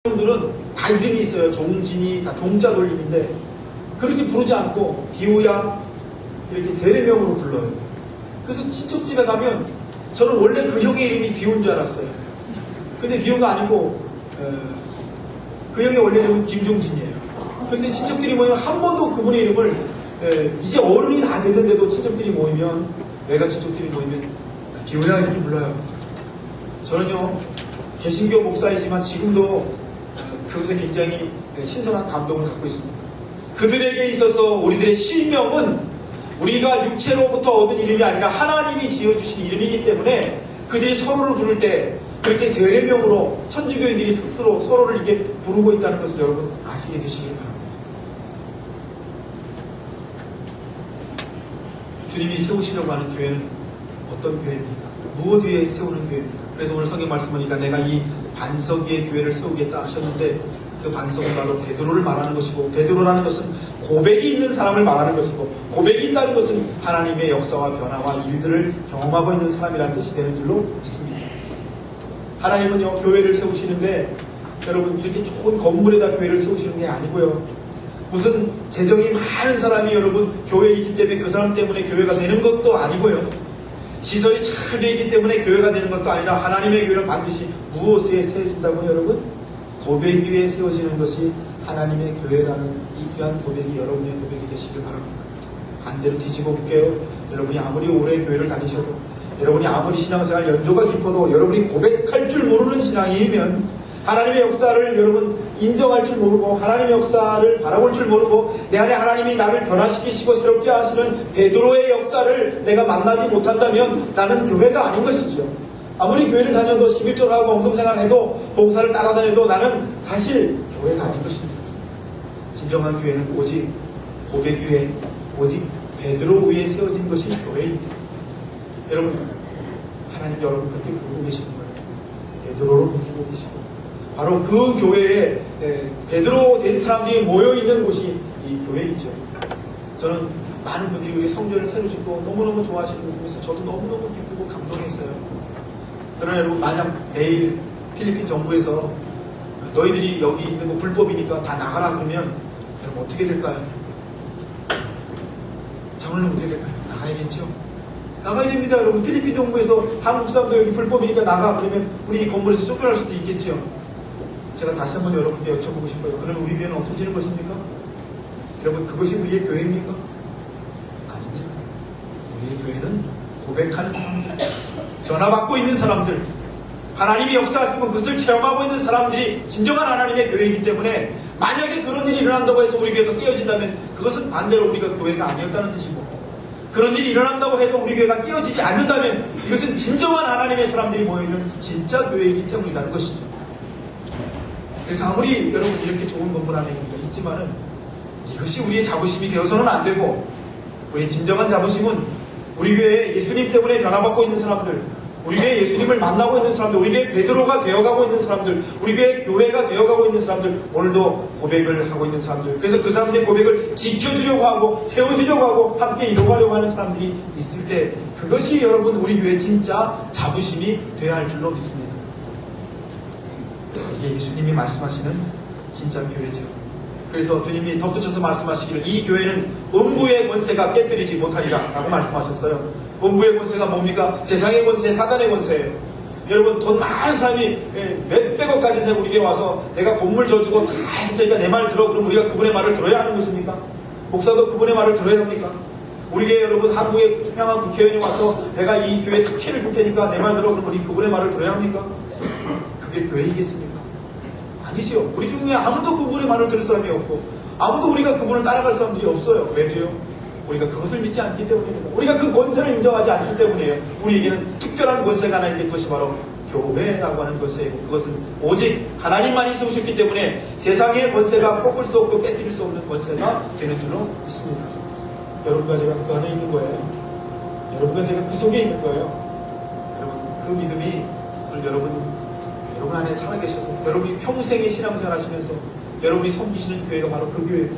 분들은 다 이름이 있어요. 종진이, 다 종자 돌림인데 그렇게 부르지 않고 디우야 이렇게 세례명으로 불러요. 그래서 친척집에 가면 저는 원래 그 형의 이름이 비온 줄 알았어요. 근데 비온가 아니고 그 형의 원래 이름은 김종진이에요. 근데 친척들이 모이면 한 번도 그분의 이름을 이제 어른이 다 됐는데도 친척들이 모이면, 외가 친척들이 모이면 비오야 이렇게 불러요. 저는요 개신교 목사이지만 지금도 그것에 굉장히 신선한 감동을 갖고 있습니다. 그들에게 있어서 우리들의 실명은 우리가 육체로부터 얻은 이름이 아니라 하나님이 지어주신 이름이기 때문에 그들이 서로를 부를 때 그렇게 세례명으로 천주교인들이 스스로 서로를 이렇게 부르고 있다는 것을 여러분 아시게 되시길 바랍니다. 주님이 세우시려고 하는 교회는 어떤 교회입니까? 무엇 위에 세우는 교회입니까? 그래서 오늘 성경 말씀 보니까 내가 이 반석 위에 교회를 세우겠다 하셨는데 그 반석은 바로 베드로를 말하는 것이고, 베드로라는 것은 고백이 있는 사람을 말하는 것이고, 고백이 있다는 것은 하나님의 역사와 변화와 일들을 경험하고 있는 사람이라는 뜻이 되는 줄로 믿습니다. 하나님은요 교회를 세우시는데 여러분 이렇게 좋은 건물에다 교회를 세우시는 게 아니고요, 무슨 재정이 많은 사람이 여러분 교회에 있기 때문에 그 사람 때문에 교회가 되는 것도 아니고요, 시설이 잘 되어 있기 때문에 교회가 되는 것도 아니라 하나님의 교회는 반드시 무엇에 세워진다고요 여러분? 고백 위에 세워지는 것이 하나님의 교회라는 이 귀한 고백이 여러분의 고백이 되시길 바랍니다. 반대로 뒤집어 볼게요. 여러분이 아무리 오래 교회를 다니셔도, 여러분이 아무리 신앙생활 연조가 깊어도 여러분이 고백할 줄 모르는 신앙이면, 하나님의 역사를 여러분 인정할 줄 모르고 하나님의 역사를 바라볼 줄 모르고 내 안에 하나님이 나를 변화시키시고 새롭게 하시는 베드로의 역사를 내가 만나지 못한다면 나는 교회가 아닌 것이죠. 아무리 교회를 다녀도 11조를 하고 헌금생활을 해도 봉사를 따라다녀도 나는 사실 교회가 아닌 것입니다. 진정한 교회는 오직 고백 위에, 오직 베드로 위에 세워진 것이 교회입니다. 여러분, 하나님 여러분 그렇게 부르고 계시는 거예요. 베드로로 부르고 계시고, 바로 그 교회에 베드로 된 사람들이 모여있는 곳이 이 교회이죠. 저는 많은 분들이 우리 성전을 새로 짓고 너무너무 좋아하시는 거 보면서 저도 너무너무 기쁘고 감동했어요. 그러나 여러분, 만약 내일 필리핀 정부에서 너희들이 여기 있는 거 불법이니까 다 나가라 그러면 여러분 어떻게 될까요? 장로님 어떻게 될까요? 나가야겠죠? 나가야 됩니다. 여러분, 필리핀 정부에서 한국 사람도 여기 불법이니까 나가 그러면 우리 이 건물에서 쫓겨날 수도 있겠죠. 제가 다시 한번 여러분께 여쭤보고 싶어요. 그러면 우리 교회는 없어지는 것입니까? 여러분, 그것이 우리의 교회입니까? 아닙니다. 우리의 교회는 고백하는 사람들, 변화받고 있는 사람들, 하나님이 역사하시고 그것을 체험하고 있는 사람들이 진정한 하나님의 교회이기 때문에, 만약에 그런 일이 일어난다고 해서 우리 교회가 깨어진다면 그것은 반대로 우리가 교회가 아니었다는 뜻이고, 그런 일이 일어난다고 해도 우리 교회가 깨어지지 않는다면 이것은 진정한 하나님의 사람들이 모여있는 진짜 교회이기 때문이라는 것이죠. 그래서 아무리 여러분 이렇게 좋은 건물 안에 있지만은 이것이 우리의 자부심이 되어서는 안 되고, 우리의 진정한 자부심은 우리 교회에 예수님 때문에 변화받고 있는 사람들, 우리 교회에 예수님을 만나고 있는 사람들, 우리 교회 베드로가 되어가고 있는 사람들, 우리 교회 교회가 되어가고 있는 사람들, 오늘도 고백을 하고 있는 사람들, 그래서 그 사람들의 고백을 지켜주려고 하고 세워주려고 하고 함께 이뤄가려고 하는 사람들이 있을 때, 그것이 여러분 우리 교회의 진짜 자부심이 되어야 할 줄로 믿습니다. 이게 예수님이 말씀하시는 진짜 교회죠. 그래서 주님이 덧붙여서 말씀하시기를 이 교회는 음부의 권세가 깨뜨리지 못하리라 라고 말씀하셨어요. 음부의 권세가 뭡니까? 세상의 권세, 사단의 권세예요. 여러분, 돈 많은 사람이 몇백억까지 내고 우리 교회 와서 내가 건물 줘주고 다 해줄 테니까 내 말 들어. 그럼 우리가 그분의 말을 들어야 하는 것입니까? 목사도 그분의 말을 들어야 합니까? 우리 교회 여러분, 한국에 유명한 국회의원이 와서 내가 이 교회 특혜를 줄 테니까 내 말 들어. 그럼 우리 그분의 말을 들어야 합니까? 그게 교회이겠습니까? 아니죠. 우리 교회에 아무도 그분의 말을 들을 사람이 없고 아무도 우리가 그분을 따라갈 사람들이 없어요. 왜죠? 우리가 그것을 믿지 않기 때문입니다. 우리가 그 권세를 인정하지 않기 때문이에요. 우리에게는 특별한 권세가 하나 있는데 그것이 바로 교회라고 하는 권세이고, 그것은 오직 하나님만이 세우셨기 때문에 세상의 권세가 꺾을 수 없고 깨뜨릴 수 없는 권세가 되는 줄로 믿습니다. 여러분과 제가 그 안에 있는 거예요. 여러분과 제가 그 속에 있는 거예요. 여러분, 그 믿음이 오늘 여러분 안에 살아계셔서 여러분이 평생의 신앙생활 하시면서 여러분이 섬기시는 교회가 바로 그 교회,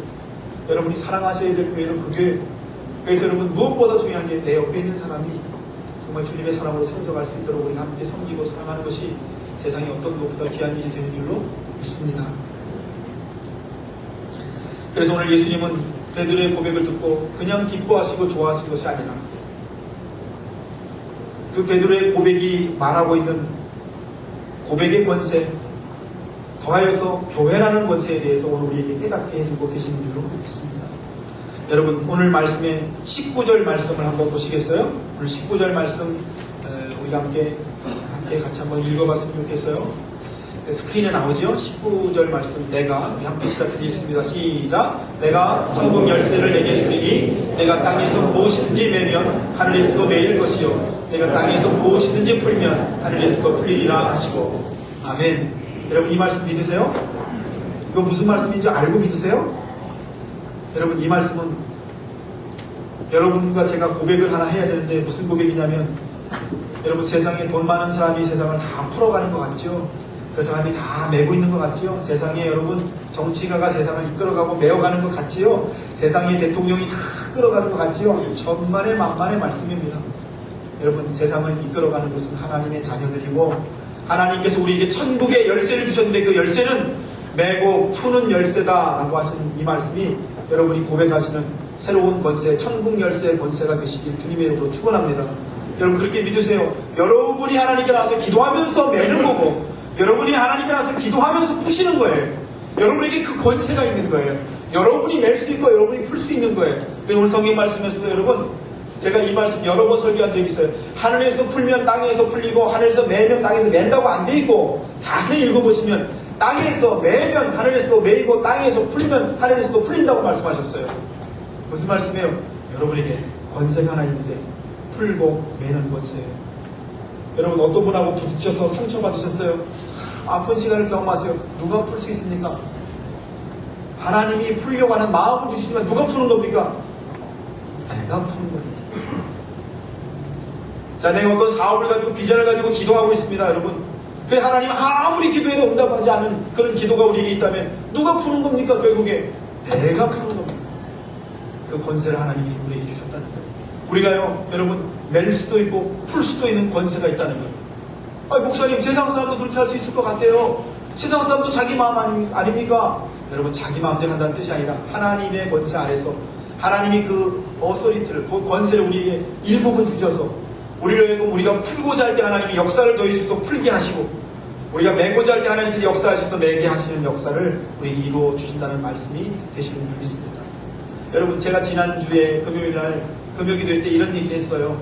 여러분이 사랑하셔야 될 교회는 그 교회. 그래서 여러분, 무엇보다 중요한 게 내 옆에 있는 사람이 정말 주님의 사람으로 세워져 갈 수 있도록 우리가 함께 섬기고 사랑하는 것이 세상에 어떤 것보다 귀한 일이 되는 줄로 믿습니다. 그래서 오늘 예수님은 베드로의 고백을 듣고 그냥 기뻐하시고 좋아하신 것이 아니라 그 베드로의 고백이 말하고 있는 고백의 권세, 더하여서 교회라는 권세에 대해서 오늘 우리에게 깨닫게 해주고 계시는 줄로 믿습니다. 여러분, 오늘 말씀의 19절 말씀을 한번 보시겠어요? 오늘 19절 말씀 우리가 함께 같이 한번 읽어봤으면 좋겠어요. 스크린에 나오죠? 19절 말씀. 내가, 우리 함께 시작해서 읽습니다. 시작. 내가 천국 열쇠를 내게 주리니 내가 땅에서 무엇이든지 매면 하늘에서도 매일 것이요 내가 땅에서 무엇이든지 풀면 하늘에서도 풀리리라 하시고. 아멘. 여러분, 이 말씀 믿으세요? 이거 무슨 말씀인지 알고 믿으세요? 여러분, 이 말씀은 여러분과 제가 고백을 하나 해야 되는데 무슨 고백이냐면, 여러분, 세상에 돈 많은 사람이 세상을 다 풀어가는 것 같죠? 그 사람이 다 메고 있는 것 같지요? 세상에 여러분 정치가가 세상을 이끌어가고 메어가는 것 같지요? 세상에 대통령이 다 끌어가는 것 같지요? 천만의 만만의 말씀입니다. 여러분, 세상을 이끌어가는 것은 하나님의 자녀들이고 하나님께서 우리에게 천국의 열쇠를 주셨는데 그 열쇠는 메고 푸는 열쇠다라고 하신 이 말씀이 여러분이 고백하시는 새로운 권세, 천국 열쇠의 권세가 되시길 주님의 이름으로 축원합니다. 여러분, 그렇게 믿으세요. 여러분이 하나님께 나와서 기도하면서 메는 거고 여러분이 하나님께 나와서 기도하면서 푸시는 거예요. 여러분에게 그 권세가 있는 거예요. 여러분이 낼 수 있고 여러분이 풀 수 있는 거예요. 오늘 성경 말씀에서도 여러분, 제가 이 말씀 여러 번 설교한 적이 있어요. 하늘에서 풀면 땅에서 풀리고 하늘에서 매면 땅에서 맨다고 안 돼 있고, 자세히 읽어보시면 땅에서 매면 하늘에서도 매이고 땅에서 풀면 하늘에서도 풀린다고 말씀하셨어요. 무슨 말씀이에요? 여러분에게 권세가 하나 있는데 풀고 매는 권세예요. 여러분, 어떤 분하고 부딪혀서 상처받으셨어요? 아픈 시간을 경험하세요. 누가 풀 수 있습니까? 하나님이 풀려고 하는 마음은 주시지만 누가 푸는 겁니까? 내가 푸는 겁니다. 자, 내가 어떤 사업을 가지고 비전을 가지고 기도하고 있습니다, 여러분. 그 하나님 아무리 기도해도 응답하지 않은 그런 기도가 우리에게 있다면 누가 푸는 겁니까? 결국에 내가 푸는 겁니다. 그 권세를 하나님이 우리에게 주셨다는 거예요. 우리가요, 여러분, 멜 수도 있고 풀 수도 있는 권세가 있다는 거예요. 목사님, 세상 사람도 그렇게 할 수 있을 것 같아요. 세상 사람도 자기 마음 아닙니까? 여러분, 자기 마음대로 한다는 뜻이 아니라 하나님의 권세 아래서 하나님이 그 어서리티를, 그 권세를 우리에게 일부분 주셔서 우리가 풀고자 할 때 하나님이 역사를 더해주셔서 풀게 하시고, 우리가 매고자 할 때 하나님께서 역사하셔서 매게 하시는 역사를 우리에게 이루어 주신다는 말씀이 되시는 줄 믿습니다. 여러분, 제가 지난주에 금요일날 금요기도회 때 이런 얘기를 했어요.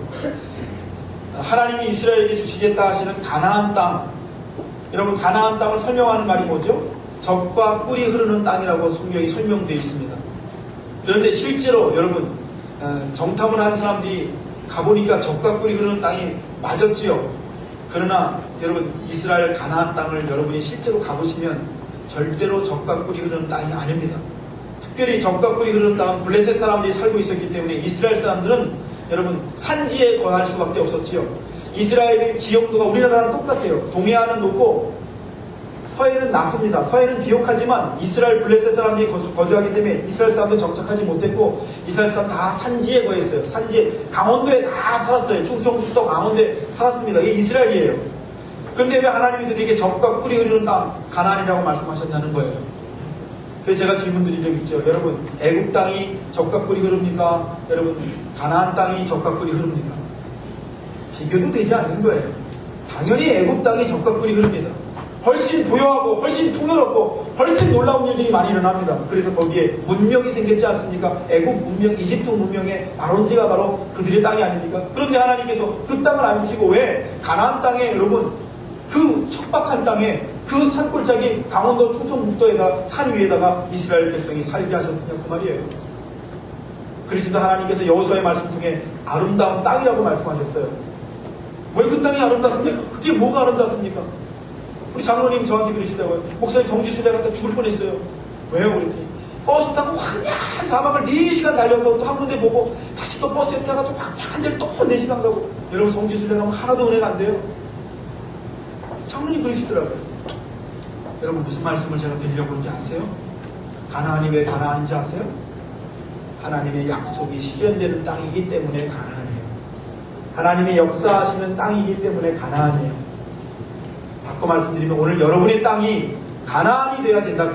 하나님이 이스라엘에게 주시겠다 하시는 가나안 땅, 여러분, 가나안 땅을 설명하는 말이 뭐죠? 젖과 꿀이 흐르는 땅이라고 성경이 설명되어 있습니다. 그런데 실제로 여러분, 정탐을 한 사람들이 가보니까 젖과 꿀이 흐르는 땅이 맞았지요. 그러나 여러분, 이스라엘 가나안 땅을 여러분이 실제로 가보시면 절대로 젖과 꿀이 흐르는 땅이 아닙니다. 특별히 젖과 꿀이 흐르는 땅은 블레셋 사람들이 살고 있었기 때문에 이스라엘 사람들은 여러분 산지에 거할 수밖에 없었지요. 이스라엘의 지형도가 우리나라랑 똑같아요. 동해안은 높고 서해는 낮습니다. 서해는 비옥하지만 이스라엘 블레셋 사람들이 거주하기 때문에 이스라엘 사람도 정착하지 못했고 이스라엘 사람 다 산지에 거했어요. 산지에, 강원도에 다 살았어요. 충청북도 강원도에 살았습니다. 이게 이스라엘이에요. 그런데 왜 하나님이 그들에게 젖과 꿀이 흐르는 땅 가나안이라고 말씀하셨냐는 거예요. 그래서 제가 질문 드린 적 있죠. 여러분, 애굽 땅이 젖과 꿀이 흐릅니까? 여러분, 가나안 땅이 젖과 꿀이 흐릅니까? 비교도 되지 않는 거예요. 당연히 애굽 땅이 젖과 꿀이 흐릅니다. 훨씬 부유하고 훨씬 풍요롭고 훨씬 놀라운 일들이 많이 일어납니다. 그래서 거기에 문명이 생겼지 않습니까? 애굽 문명, 이집트 문명의 발원지가 바로 그들의 땅이 아닙니까? 그런데 하나님께서 그 땅을 안 주시고 왜 가나안 땅에, 여러분, 그 척박한 땅에 그 산골짜기 강원도 충청북도에다 산 위에다가 이스라엘 백성이 살게 하셨느냐 그 말이에요. 그리스도 하나님께서 여호수아의 말씀 중에 아름다운 땅이라고 말씀하셨어요. 왜 그 땅이 아름답습니까? 그게 뭐가 아름답습니까? 우리 장로님 저한테 그러시더라고요. 목사님 정지수레 갔다 죽을 뻔했어요. 왜요? 그랬더니 버스 타고 황야한 사막을 4시간 달려서 또 한 군데 보고 다시 또 버스에 타가지고 황야한 데를 또 4시간 가고. 여러분, 정지수레 가면 하나도 은혜가 안 돼요. 장로님 그러시더라고요. 여러분, 무슨 말씀을 제가 드리려고 하는지 아세요? 가나안이 왜 가나안인지 아세요? 하나님의 약속이 실현되는 땅이기 때문에 가나안이에요. 하나님의 역사하시는 땅이기 때문에 가나안이에요. 바꿔 말씀드리면 오늘 여러분의 땅이 가나안이 돼야 된다.